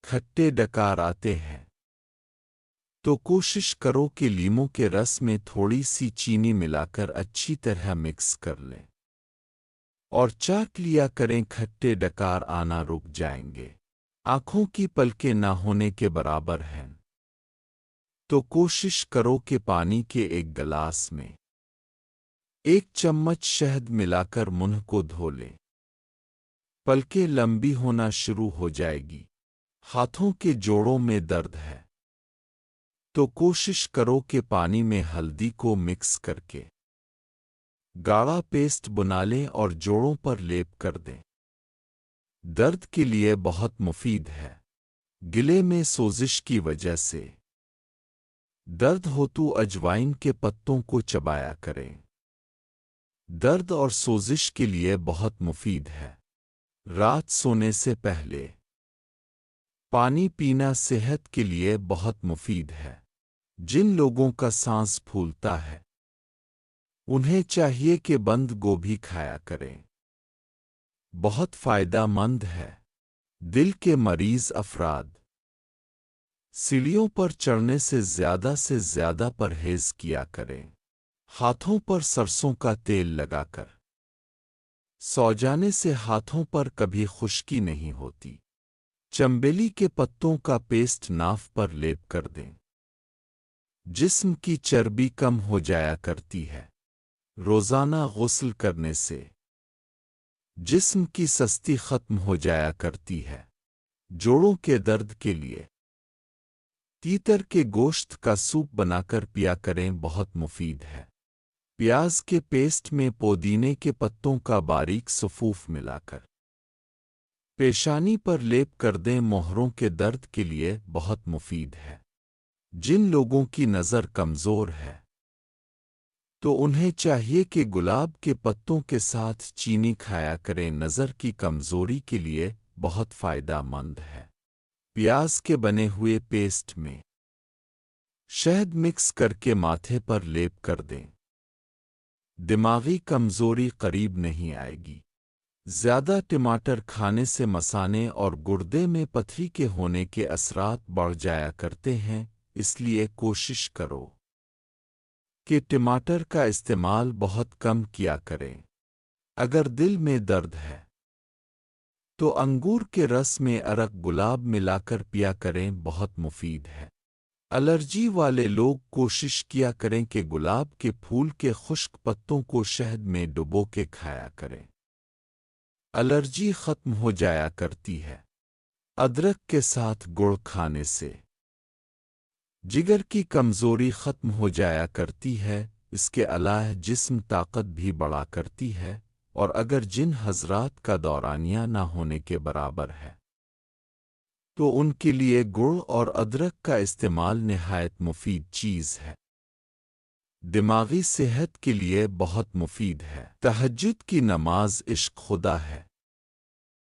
کھٹے ڈکار آتے ہیں تو کوشش کرو کہ لیموں کے رس میں تھوڑی سی چینی ملا کر اچھی طرح مکس کر لیں اور چاٹ لیا کریں۔ کھٹے ڈکار آنا رک جائیں گے، آنکھوں کی پلکیں نہ ہونے کے برابر ہیں، تو کوشش کرو کہ پانی کے ایک گلاس میں 1 چمچ شہد ملا کر منہ کو دھو لیں۔ پلکیں لمبی ہونا شروع ہو جائے گی، ہاتھوں کے جوڑوں میں درد ہے، تو کوشش کرو کہ پانی میں ہلدی کو مکس کر کے گاڑھا پیسٹ بنا لیں اور جوڑوں پر لیپ کر دیں۔ درد کے لیے بہت مفید ہے۔ گلے میں سوزش کی وجہ سے درد ہو تو اجوائن کے پتوں کو چبایا کریں۔ درد اور سوزش کے لیے بہت مفید ہے۔ رات سونے سے پہلے پانی پینا صحت کے لیے بہت مفید ہے۔ جن لوگوں کا سانس پھولتا ہے انہیں چاہیے کہ بند گوبھی کھایا کریں، بہت فائدہ مند ہے۔ دل کے مریض افراد سیڑھیوں پر چڑھنے سے زیادہ پرہیز کیا کریں۔ ہاتھوں پر سرسوں کا تیل لگا کر سو جانے سے ہاتھوں پر کبھی خشکی نہیں ہوتی۔ چنبیلی کے پتوں کا پیسٹ ناف پر لیپ کر دیں، جسم کی چربی کم ہو جایا کرتی ہے۔ روزانہ غسل کرنے سے جسم کی سستی ختم ہو جایا کرتی ہے۔ جوڑوں کے درد کے لیے تیتر کے گوشت کا سوپ بنا کر پیا کریں، بہت مفید ہے۔ پیاز کے پیسٹ میں پودینے کے پتوں کا باریک صفوف ملا کر پیشانی پر لیپ کر دیں، مہروں کے درد کے لیے بہت مفید ہے۔ جن لوگوں کی نظر کمزور ہے تو انہیں چاہیے کہ گلاب کے پتوں کے ساتھ چینی کھایا کریں، نظر کی کمزوری کے لیے بہت فائدہ مند ہے۔ پیاز کے بنے ہوئے پیسٹ میں شہد مکس کر کے ماتھے پر لیپ کر دیں، دماغی کمزوری قریب نہیں آئے گی۔ زیادہ ٹماٹر کھانے سے مثانے اور گردے میں پتھری کے ہونے کے اثرات بڑھ جایا کرتے ہیں، اس لیے کوشش کرو کہ ٹماٹر کا استعمال بہت کم کیا کریں۔ اگر دل میں درد ہے تو انگور کے رس میں ارق گلاب ملا کر پیا کریں، بہت مفید ہے۔ الرجی والے لوگ کوشش کیا کریں کہ گلاب کے پھول کے خشک پتوں کو شہد میں ڈبو کے کھایا کریں، الرجی ختم ہو جایا کرتی ہے۔ ادرک کے ساتھ گڑ کھانے سے جگر کی کمزوری ختم ہو جایا کرتی ہے، اس کے علاوہ جسم طاقت بھی بڑھا کرتی ہے، اور اگر جن حضرات کا دورانیہ نہ ہونے کے برابر ہے تو ان کے لیے گڑ اور ادرک کا استعمال نہایت مفید چیز ہے۔ دماغی صحت کے لیے بہت مفید ہے۔ تہجد کی نماز عشق خدا ہے۔